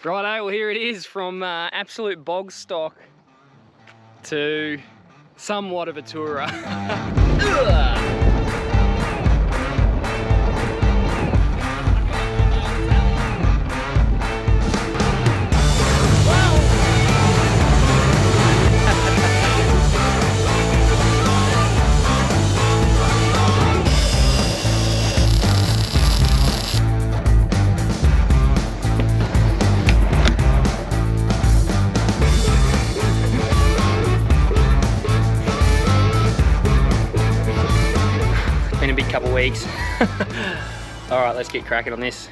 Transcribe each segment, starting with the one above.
Righto, well here it is, from absolute bog stock to somewhat of a tourer. Couple weeks. All right, let's get cracking on this.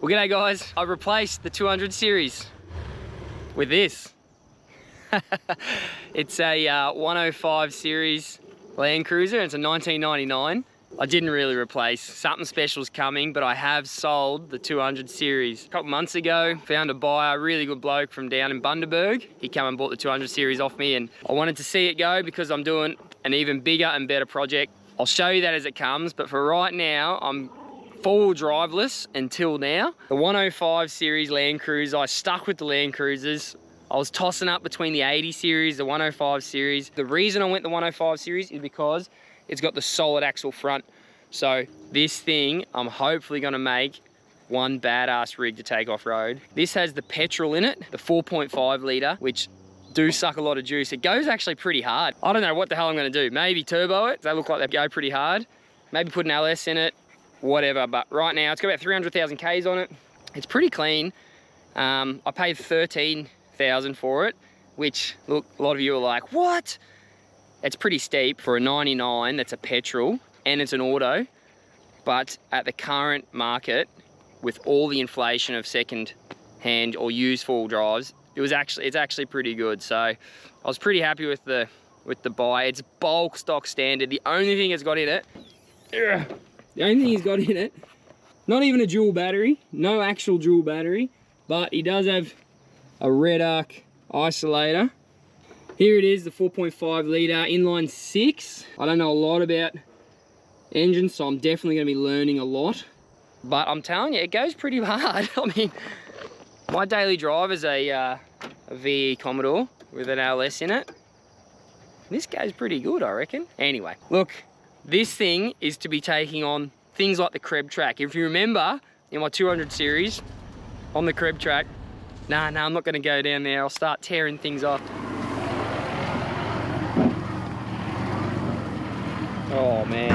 Well, g'day guys. I replaced the 200 series with this. It's a 105 series Landcruiser. It's a 1999. I didn't really replace. Something special's coming, but I have sold the 200 series. A couple months ago, found a buyer, a really good bloke from down in Bundaberg. He came and bought the 200 series off me, and I wanted to see it go because I'm doing an even bigger and better project. I'll show you that as it comes, but for right now, I'm full driveless until now. The 105 series Landcruiser, I stuck with the Landcruisers. I was tossing up between the 80 series, the 105 series. The reason I went the 105 series is because it's got the solid axle front. So this thing, I'm hopefully gonna make one badass rig to take off-road. This has the petrol in it, the 4.5 litre, which do suck a lot of juice. It goes actually pretty hard. I don't know what the hell I'm gonna do. Maybe turbo it. They look like they go pretty hard. Maybe put an LS in it, whatever. But right now, it's got about 300,000 Ks on it. It's pretty clean. I paid 13,000 for it, which, look, a lot of you are like, what? It's pretty steep for a 99 that's a petrol and it's an auto. But at the current market, with all the inflation of second hand or used four-wheel drives, it's actually pretty good. So I was pretty happy with the buy. It's bulk stock standard. The only thing it's got in it, not even a dual battery, no actual dual battery, but he does have a red arc isolator. Here it is, the 4.5 litre inline 6. I don't know a lot about engines, so I'm definitely going to be learning a lot. But I'm telling you, it goes pretty hard. I mean, my daily drive is a VE Commodore with an LS in it. This goes pretty good, I reckon. Anyway, look, this thing is to be taking on things like the Creb track. If you remember, in my 200 series, on the Creb track, nah, I'm not gonna go down there. I'll start tearing things off. Oh, man.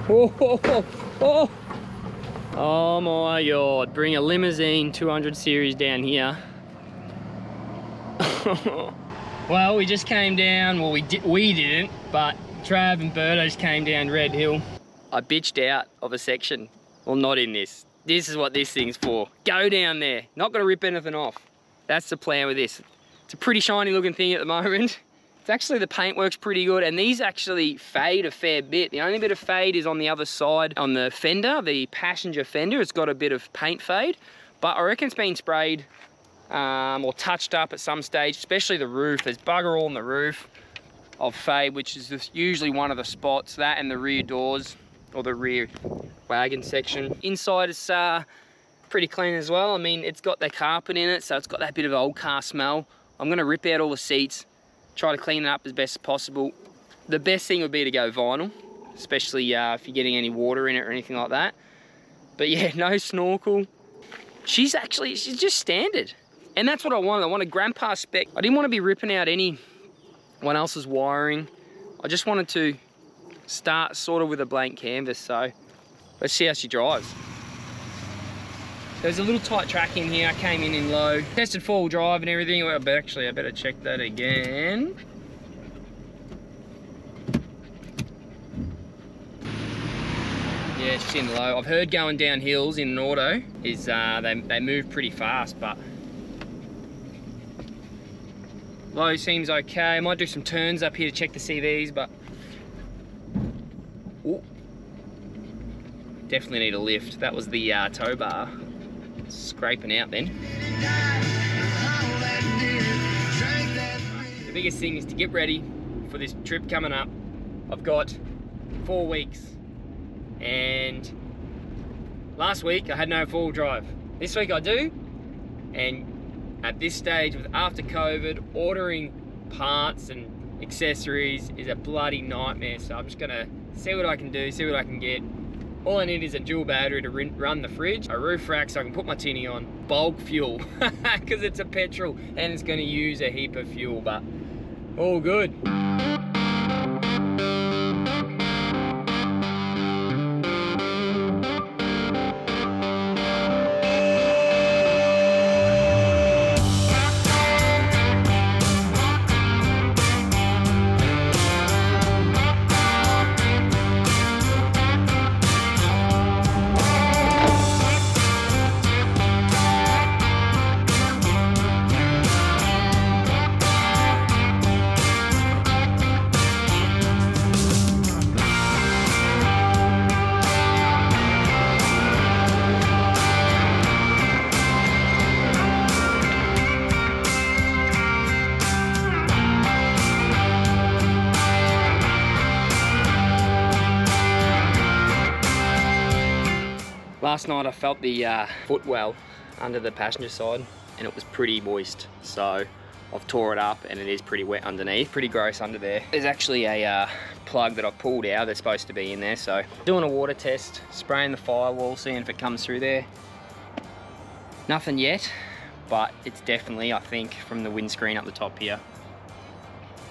Oh. Oh my God, bring a limousine 200 series down here. Well, we just came down, well we didn't, but Trav and Bertos came down Red Hill. I bitched out of a section. Well, not in this. This is what this thing's for. Go down there, not gonna rip anything off. That's the plan with this. It's a pretty shiny looking thing at the moment. It's actually, the paint works pretty good, and these actually fade a fair bit. The only bit of fade is on the other side, on the fender, the passenger fender. It's got a bit of paint fade, but I reckon it's been sprayed or touched up at some stage, especially the roof. There's bugger all on the roof of fade, which is just usually one of the spots, that and the rear doors, or the rear wagon section. Inside is pretty clean as well. I mean, it's got the carpet in it, so it's got that bit of old car smell. I'm gonna rip out all the seats, try to clean it up as best as possible. The best thing would be to go vinyl, especially if you're getting any water in it or anything like that. But yeah, no snorkel. She's just standard. And that's what I wanted. I want a grandpa spec. I didn't want to be ripping out anyone else's wiring. I just wanted to start sort of with a blank canvas. So let's see how she drives. There's a little tight track in here. I came in low, tested four-wheel drive and everything. Well, but actually I better check that again. Yeah, it's just in low. I've heard going down hills in an auto is they move pretty fast, but low seems okay. I might do some turns up here to check the CVs, but ooh, definitely need a lift. That was the tow bar scraping out then. The biggest thing is to get ready for this trip coming up. I've got 4 weeks and last week I had no four-wheel drive. This week I do, and at this stage, after COVID, ordering parts and accessories is a bloody nightmare. So I'm just gonna see what I can do, see what I can get. All I need is a dual battery to run the fridge, a roof rack so I can put my tinny on, bulk fuel, because it's a petrol and it's gonna use a heap of fuel, but all good. Last night I felt the footwell under the passenger side and it was pretty moist, so I've tore it up and it is pretty wet underneath, pretty gross under there. There's actually a plug that I've pulled out that's supposed to be in there, so doing a water test, spraying the firewall, seeing if it comes through there. Nothing yet, but it's definitely, I think, from the windscreen up the top here.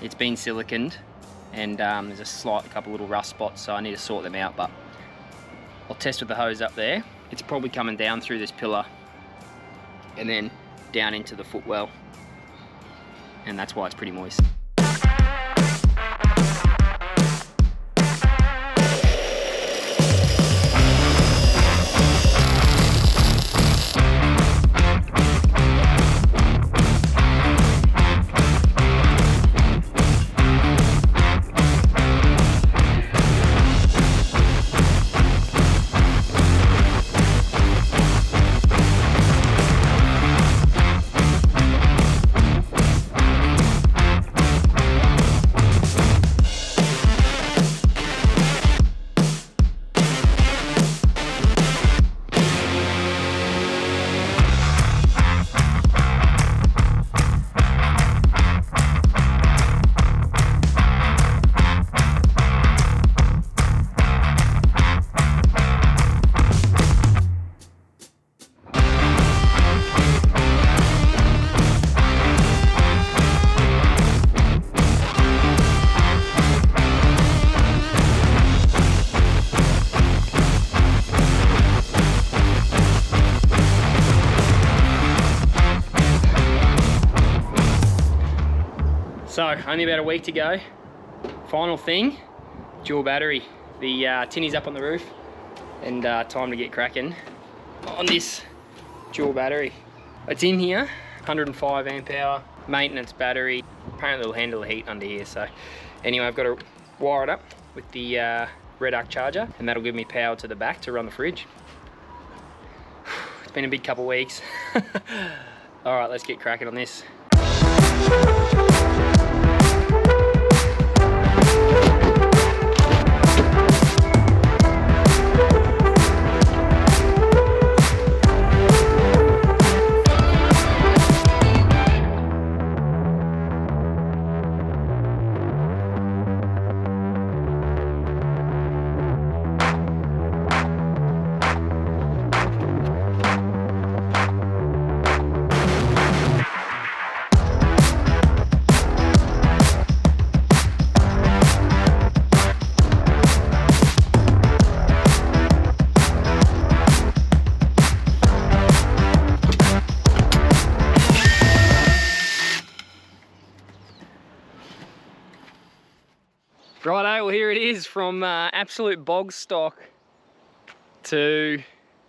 It's been siliconed and there's a couple little rust spots, so I need to sort them out, but I'll test with the hose up there. It's probably coming down through this pillar and then down into the footwell, and that's why it's pretty moist. So, only about a week to go. Final thing, dual battery. The tinny's up on the roof, and time to get cracking on this dual battery. It's in here, 105 amp hour, maintenance battery. Apparently it'll handle the heat under here, so anyway, I've got to wire it up with the red arc charger, and that'll give me power to the back to run the fridge. It's been a big couple of weeks. All right, let's get cracking on this. Righto, well here it is, from absolute bog stock to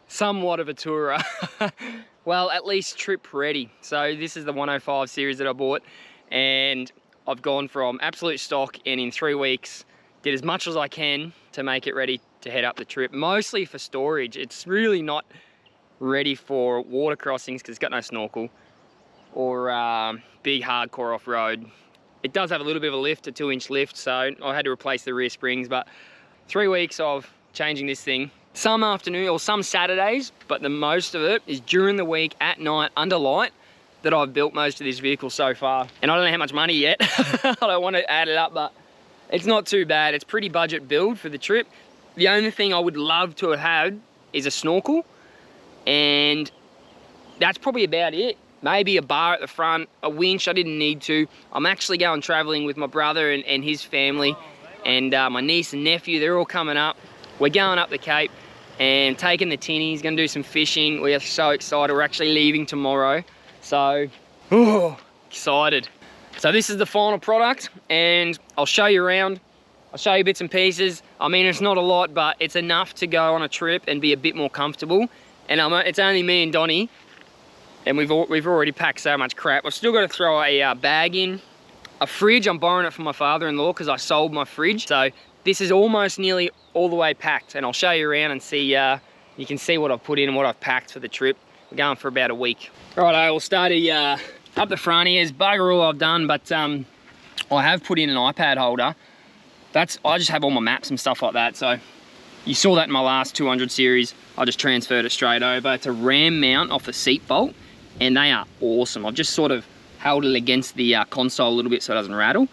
somewhat of a tourer. Well, at least trip ready. So this is the 105 series that I bought, and I've gone from absolute stock, and in 3 weeks did as much as I can to make it ready to head up the trip, mostly for storage. It's really not ready for water crossings because it's got no snorkel, or big hardcore off-road. It does have a little bit of a lift, a 2-inch lift, so I had to replace the rear springs, but 3 weeks of changing this thing some afternoon or some Saturdays, but the most of it is during the week at night under light that I've built most of this vehicle so far. And I don't know how much money yet. I don't want to add it up, but it's not too bad. It's pretty budget build for the trip. The only thing I would love to have had is a snorkel, and that's probably about it. Maybe a bar at the front, a winch. I didn't need to. I'm actually going traveling with my brother and his family, and my niece and nephew. They're all coming up. We're going up the Cape and taking the Tinny. He's going to do some fishing. We are so excited. We're actually leaving tomorrow. So, excited. So this is the final product, and I'll show you around. I'll show you bits and pieces. I mean, it's not a lot, but it's enough to go on a trip and be a bit more comfortable. And it's only me and Donnie, and we've already packed so much crap. I've still got to throw a bag in. A fridge, I'm borrowing it from my father-in-law because I sold my fridge. So this is almost nearly all the way packed, and I'll show you around and see, you can see what I've put in and what I've packed for the trip. We're going for about a week. Right, we'll start up the front here. It's bugger all I've done, but I have put in an iPad holder. I just have all my maps and stuff like that. So you saw that in my last 200 series. I just transferred it straight over. It's a RAM mount off the seat bolt, and they are awesome. I've just sort of held it against the console a little bit so it doesn't rattle.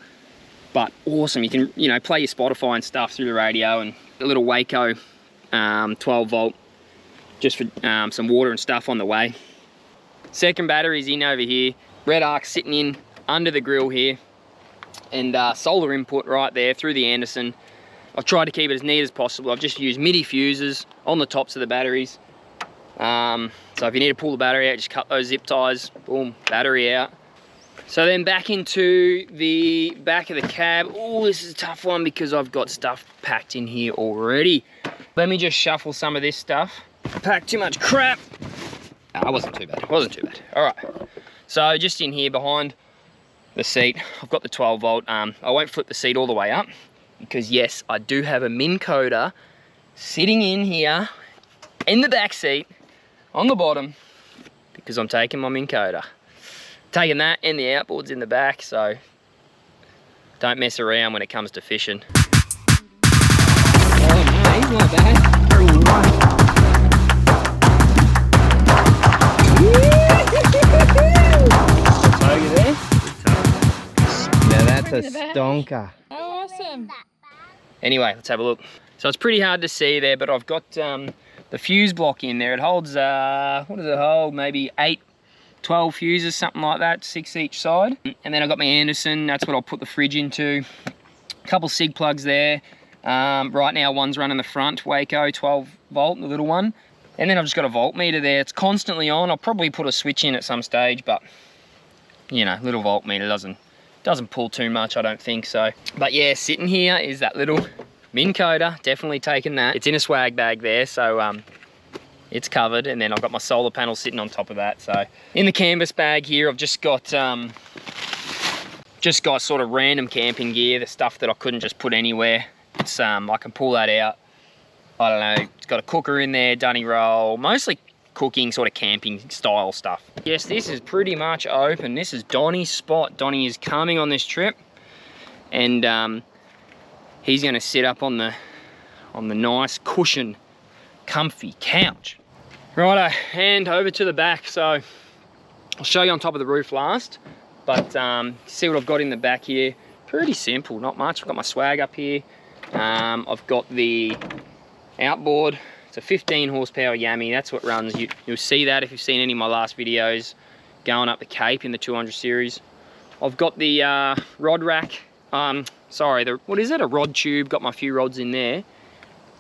But awesome. You can, you know, play your Spotify and stuff through the radio, and a little Waco 12 volt just for some water and stuff on the way. Second battery's in over here. Red arc sitting in under the grill here, and solar input right there through the Anderson. I've tried to keep it as neat as possible. I've just used MIDI fuses on the tops of the batteries. So if you need to pull the battery out, just cut those zip ties, boom, battery out. So then back into the back of the cab. Oh, this is a tough one because I've got stuff packed in here already. Let me just shuffle some of this stuff. Packed too much crap. It wasn't too bad, it wasn't too bad. All right, so just in here behind the seat, I've got the 12 volt. I won't flip the seat all the way up because yes, I do have a Minn Coda sitting in here in the back seat on the bottom because I'm taking my Minn Coda. Taking that and the outboards in the back, so don't mess around when it comes to fishing. Oh no, he's not bad. Now that's a stonker. Oh, awesome. Anyway, let's have a look. So it's pretty hard to see there, but I've got the fuse block in there. It holds, what does it hold? Maybe 12 fuses, something like that, 6 each side. And then I've got my Anderson, that's what I'll put the fridge into. A couple SIG plugs there. Right now one's running the front, Waco 12 volt, the little one. And then I've just got a voltmeter there. It's constantly on. I'll probably put a switch in at some stage, but you know, little voltmeter doesn't pull too much, I don't think so. But yeah, sitting here is that little Minn Coda, definitely taking that. It's in a swag bag there, so it's covered, and then I've got my solar panel sitting on top of that. So in the canvas bag here, I've just got sort of random camping gear, the stuff that I couldn't just put anywhere. It's I can pull that out. I don't know, it's got a cooker in there, dunny roll, mostly cooking, sort of camping style stuff. Yes, this is pretty much open. This is Donnie's spot. Donnie is coming on this trip, and he's gonna sit up on the nice cushion, comfy couch. Righto, and over to the back. So I'll show you on top of the roof last, but see what I've got in the back here. Pretty simple, not much. I've got my swag up here. I've got the outboard. It's a 15 horsepower Yami. That's what runs. You'll see that if you've seen any of my last videos going up the Cape in the 200 series. I've got the rod rack. What is it? A rod tube. Got my few rods in there.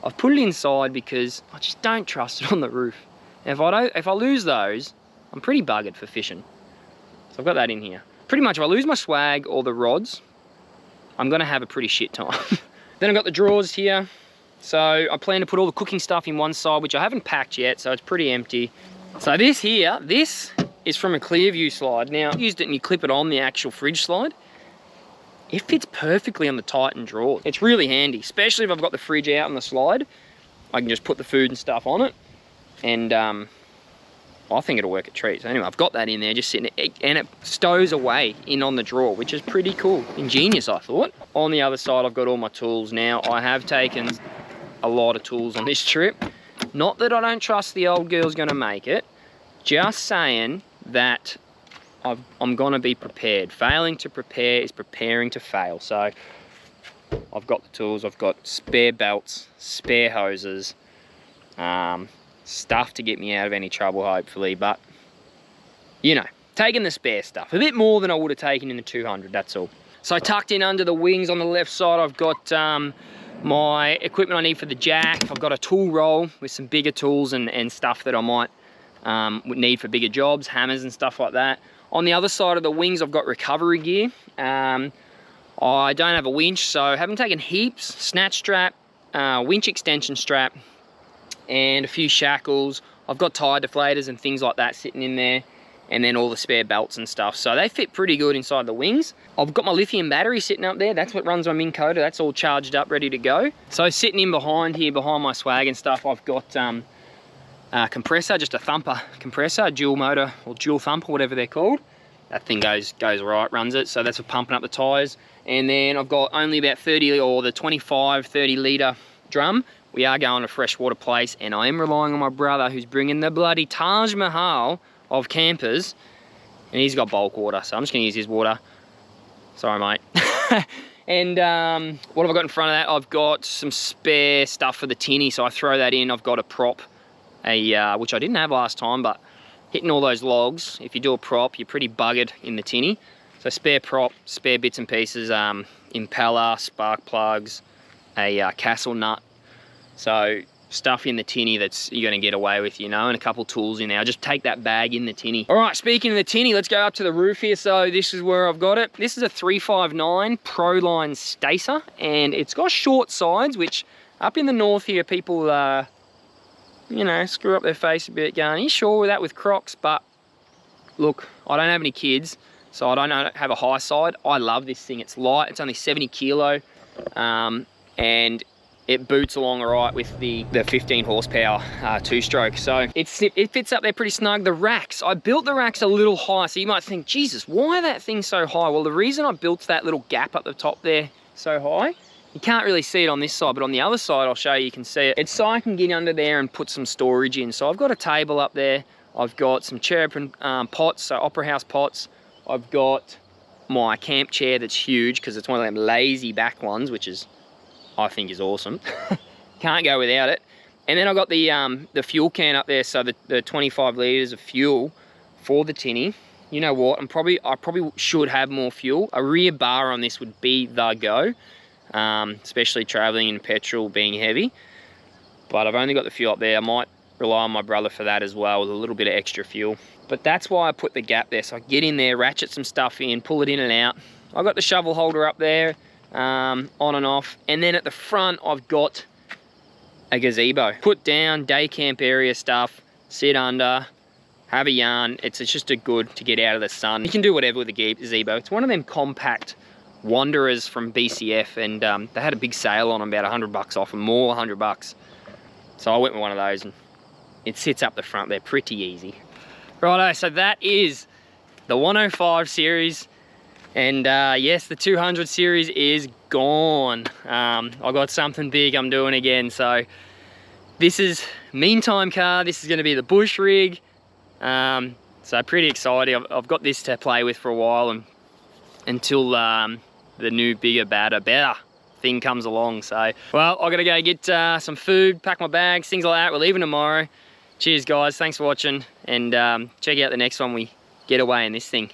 I've put it inside because I just don't trust it on the roof. And if I lose those, I'm pretty buggered for fishing. So I've got that in here. Pretty much if I lose my swag or the rods, I'm gonna have a pretty shit time. Then I've got the drawers here. So I plan to put all the cooking stuff in one side, which I haven't packed yet, so it's pretty empty. So this here, this is from a Clearview slide. Now, I used it and you clip it on the actual fridge slide. It fits perfectly on the Titan drawer. It's really handy, especially if I've got the fridge out on the slide. I can just put the food and stuff on it, and I think it'll work a treat. So anyway, I've got that in there, just sitting, and it stows away in on the drawer, which is pretty cool. Ingenious, I thought. On the other side, I've got all my tools. Now, I have taken a lot of tools on this trip. Not that I don't trust the old girl's gonna make it, just saying that I'm gonna be prepared. Failing to prepare is preparing to fail. So I've got the tools, I've got spare belts, spare hoses, stuff to get me out of any trouble hopefully, but you know, taking the spare stuff. A bit more than I would have taken in the 200, that's all. So tucked in under the wings on the left side, I've got my equipment I need for the jack. I've got a tool roll with some bigger tools and stuff that I might need for bigger jobs, hammers and stuff like that. On the other side of the wings, I've got recovery gear. I don't have a winch, so I haven't taken heaps. Snatch strap, winch extension strap, and a few shackles. I've got tire deflators and things like that sitting in there, and then all the spare belts and stuff. So they fit pretty good inside the wings. I've got my lithium battery sitting up there. That's what runs my Minn Kota. That's all charged up, ready to go. So sitting in behind here, behind my swag and stuff, I've got a compressor, just a thumper compressor, dual motor or dual thumper, whatever they're called. That thing goes right, runs it. So that's for pumping up the tires. And then I've got only about 30 or the 25, 30 litre drum. We are going to freshwater place, and I am relying on my brother who's bringing the bloody Taj Mahal of campers, and he's got bulk water, so I'm just gonna use his water. Sorry, mate. And what have I got in front of that? I've got some spare stuff for the tinny, so I throw that in. I've got a prop, which I didn't have last time, but hitting all those logs, if you do a prop, you're pretty buggered in the tinny. So spare prop, spare bits and pieces, impeller, spark plugs, a castle nut. So stuff in the tinny that's you're gonna get away with, you know, and a couple tools in there. I'll just take that bag in the tinny. All right, speaking of the tinny, let's go up to the roof here. So this is where I've got it. This is a 359 Proline Stacer, and it's got short sides, which up in the north here, people, you know, screw up their face a bit going, are you sure with that with Crocs? But look, I don't have any kids, so I don't have a high side. I love this thing. It's light, it's only 70 kilo, and it boots along all right with the 15 horsepower two-stroke. So it fits up there pretty snug. The racks, I built the racks a little high, so you might think, Jesus, why that thing so high? Well, the reason I built that little gap up the top there so high, you can't really see it on this side, but on the other side, I'll show you, you can see it. It's so I can get under there and put some storage in. So I've got a table up there. I've got some cherubim pots, so opera house pots. I've got my camp chair that's huge because it's one of them lazy back ones, which is, I think is awesome. Can't go without it. And then I've got the fuel can up there, so the 25 litres of fuel for the tinny. You know what, I probably should have more fuel. A rear bar on this would be the go, especially travelling in petrol being heavy. But I've only got the fuel up there. I might rely on my brother for that as well, with a little bit of extra fuel. But that's why I put the gap there, so I get in there, ratchet some stuff in, pull it in and out. I've got the shovel holder up there, on and off, and then at the front I've got a gazebo. Put down day camp area stuff, sit under, have a yarn. It's just a good to get out of the sun. You can do whatever with a gazebo. It's one of them compact Wanderers from BCF, and they had a big sale on them, about $100 off, and more $100. So I went with one of those, and it sits up the front there pretty easy. Righto, so that is the 105 series. And yes, the 200 series is gone. I got something big I'm doing again. So this is meantime car. This is going to be the bush rig. So pretty exciting. I've got this to play with for a while, and until the new bigger, better thing comes along. So, well, I got to go get some food, pack my bags, things like that. We're leaving tomorrow. Cheers, guys. Thanks for watching, and check out the next one we get away in this thing.